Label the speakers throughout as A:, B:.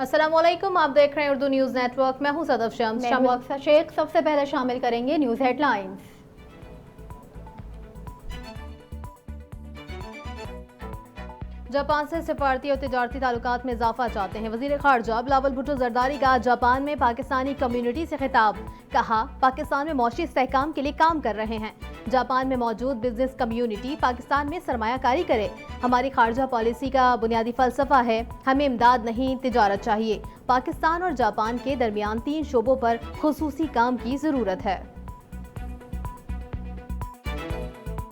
A: अस्सलाम वालेकुम, आप देख रहे हैं उर्दू न्यूज नेटवर्क। मैं हूं सदफ शम्स।
B: शेख सबसे पहले शामिल करेंगे न्यूज हेडलाइंस।
A: जापान से सिफारती और तिजारती ताल्लुकात में इजाफा चाहते हैं। वजीर खारजा बिलावल भुट्टो जरदारी का जापान में पाकिस्तानी कम्युनिटी से खिताब। कहा, पाकिस्तान में मौशी इस्तेहकाम के लिए काम कर रहे हैं। जापान में मौजूद बिजनेस कम्युनिटी पाकिस्तान में सरमायाकारी करे। हमारी खारजा पॉलिसी का बुनियादी फलसफा है, हमें इमदाद नहीं तिजारत चाहिए। पाकिस्तान और जापान के दरमियान 3 शोबों पर खुसूसी काम की जरूरत है।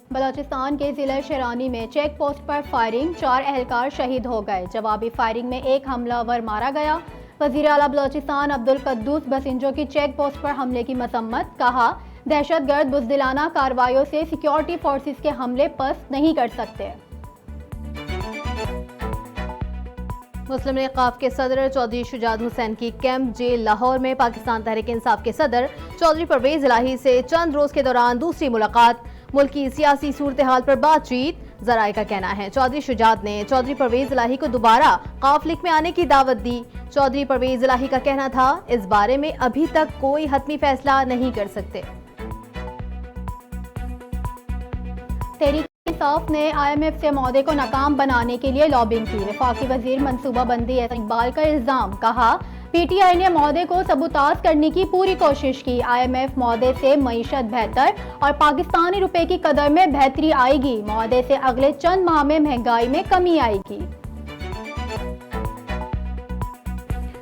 B: बलोचिस्तान के जिला शेरानी में चेक पोस्ट पर फायरिंग, 4 एहलकार शहीद हो गए। जवाबी फायरिंग में 1 हमलावर मारा गया। वजीर आला बलोचिस्तान अब्दुल कद्दूस बसिंजो की चेक पोस्ट पर हमले की मसम्मत। कहा, दहशतगर्द बुज़दिलाना कार्रवाइयों से सिक्योरिटी फोर्सेस के हमले पस्त नहीं कर सकते।
A: मुस्लिम लीग क़ाफ के सदर चौधरी शुजात हुसैन की कैंप जेल लाहौर में पाकिस्तान तहरीक इंसाफ के सदर चौधरी परवेज इलाही से चंद रोज के दौरान दूसरी मुलाकात। मुल्क की सियासी सूरत हाल पर बातचीत। जराए का कहना है, चौधरी शुजात ने चौधरी परवेज इलाही को दोबारा क़ाफ लीग में आने की दावत दी। चौधरी परवेज इलाही का कहना था, इस बारे में अभी तक कोई हतमी फैसला नहीं कर सकते।
B: तहरीक इंसाफ ने IMF से मौदे को नाकाम बनाने के लिए लॉबिंग की। वफाकी वजीर मनसूबाबंदी इकबाल का इल्जाम। कहा, PTI ने मौदे को सबूताज करने की पूरी कोशिश की। IMF मौदे से मईशत बेहतर और पाकिस्तानी रुपए की कदर में बेहतरी आएगी। मौदे से अगले चंद माह में महंगाई में कमी आएगी।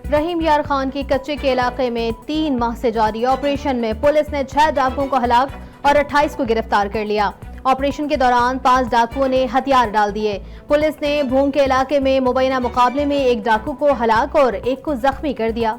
A: रहीम यार खान की कच्चे के इलाके में 3 माह से जारी ऑपरेशन में पुलिस ने 6 डाकुओं को हलाक और 28 को गिरफ्तार कर लिया। ऑपरेशन के दौरान 5 डाकुओं ने हथियार डाल दिए। पुलिस ने भूंग के इलाके में मुबैना मुकाबले में 1 डाकू को हलाक और 1 को जख्मी कर दिया।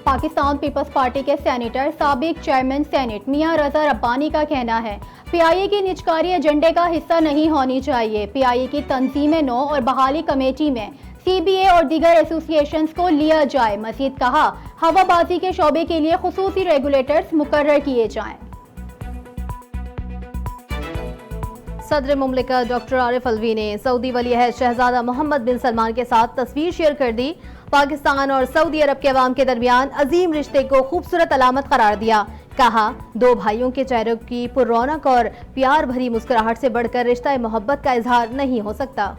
B: पाकिस्तान पीपल्स पार्टी के सेनेटर साबिक चेयरमैन सेनेट मियां रजा रब्बानी का कहना है, PIA की निजकारी एजेंडे का हिस्सा नहीं होनी चाहिए। PIA की तंजीम नौ और बहाली कमेटी में CBA और दीगर एसोसिएशंस को लिया जाए। मजीद कहा, हवाबाजी के शोबे के लिए खुसूसी रेगुलेटर्स मुकर्रर किए जाएं।
A: सदर मुमलिकत डॉक्टर आरिफ अलवी ने सऊदी वली अहद शहजादा मोहम्मद बिन सलमान के साथ तस्वीर शेयर कर दी। पाकिस्तान और सऊदी अरब के अवाम के दरमियान अजीम रिश्ते को खूबसूरत अलामत करार दिया। कहा, 2 भाइयों के चेहरों की पुररौनक और प्यार भरी मुस्कुराहट से बढ़कर रिश्ता मोहब्बत का इजहार नहीं हो सकता।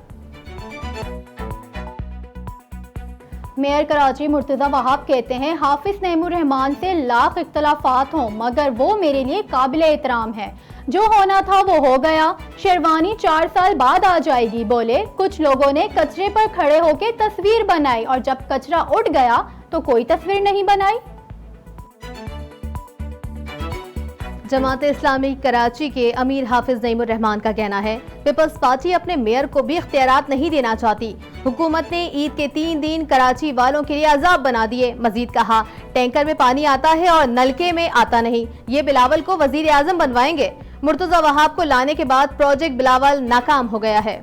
B: मेयर कराची मुर्तज़ा वहाब कहते हैं, हाफिज नईमुर रहमान से लाख इख्तलाफात हों मगर वो मेरे लिए काबिल एहतराम है। जो होना था वो हो गया। शेरवानी 4 साल बाद आ जाएगी। बोले, कुछ लोगों ने कचरे पर खड़े होकर तस्वीर बनाई और जब कचरा उठ गया तो कोई तस्वीर नहीं बनाई।
A: जमात इस्लामी कराची के अमीर हाफिज नईमुर रहमान का कहना है, पीपल्स पार्टी अपने मेयर को भी इख्तियारात नहीं देना चाहती। हुकूमत ने ईद के 3 दिन कराची वालों के लिए अजाब बना दिए। मजीद कहा, टैंकर में पानी आता है और नलके में आता नहीं। ये बिलावल को वजीर आजम बनवाएंगे। मुर्तजा वहाब को लाने के बाद प्रोजेक्ट बिलावल नाकाम हो गया है।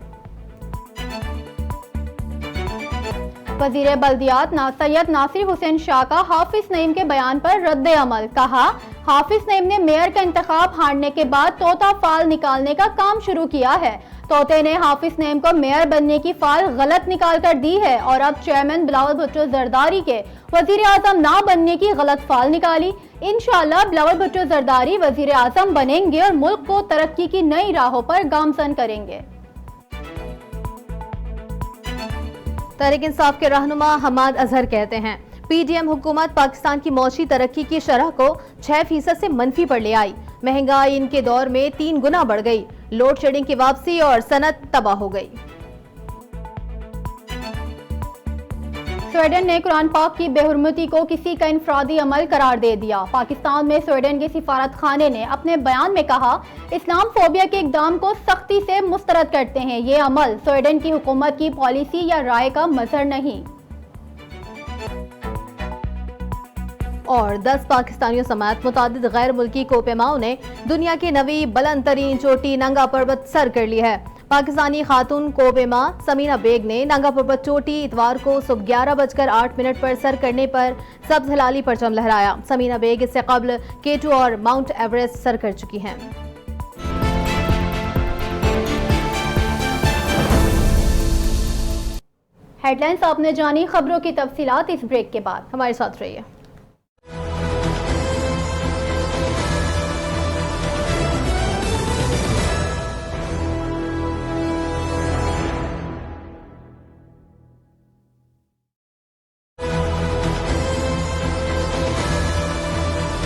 B: वजीर बल्दियात सैयद नासिर हुसैन शाह का हाफिज नईम के बयान पर रद्द अमल। कहा, हाफिज नईम ने मेयर का इंतखाब हारने के बाद तोता फाल निकालने का काम शुरू किया है। तोते ने हाफिज नईम को मेयर बनने की फाल गलत निकाल कर दी है और अब चेयरमैन बिलावल भुट्टो जरदारी के वजीर आजम ना बनने की गलत फाल निकाली। इंशाअल्लाह बिलावल भुट्टो जरदारी वजीर आजम बनेंगे और मुल्क को तरक्की की नई राहों पर गामजन करेंगे।
A: तहरीक इंसाफ के रहनुमा हमाद अजहर कहते हैं, PDM हुकूमत पाकिस्तान की मौशी तरक्की की शरह को 6% से मनफी पर ले आई। महंगाई इनके दौर में 3 गुना बढ़ गई। लोड शेडिंग की वापसी और सनत तबाह हो गई।
B: स्वीडन ने कुरान पाक की बेहुरमती को किसी का इनफरादी अमल करार दे दिया। पाकिस्तान में स्वीडन के सिफारत खाने ने अपने बयान में कहा, इस्लाम फोबिया के इकदाम को सख्ती से मुस्तरद करते हैं। ये अमल स्वीडन की हुकूमत की पॉलिसी या राय का मजहर नहीं।
A: और 10 पाकिस्तानियों समेत मुतादिद गैर मुल्की कोपेमाओं ने दुनिया की नवी बुलंद तरीन चोटी नंगा पर्वत सर कर ली है। पाकिस्तानी खातून कोपेमा समीना बेग ने नंगा पर्वत चोटी इतवार को सुबह 11:08 पर सर करने पर सब्ज हिलाली परचम लहराया। समीना बेग इससे कबल K2 और माउंट एवरेस्ट सर कर चुकी हैं।
B: हेडलाइंस आपने जानी, खबरों की तफसीलात इस ब्रेक के बाद।
A: हमारे साथ रहिए।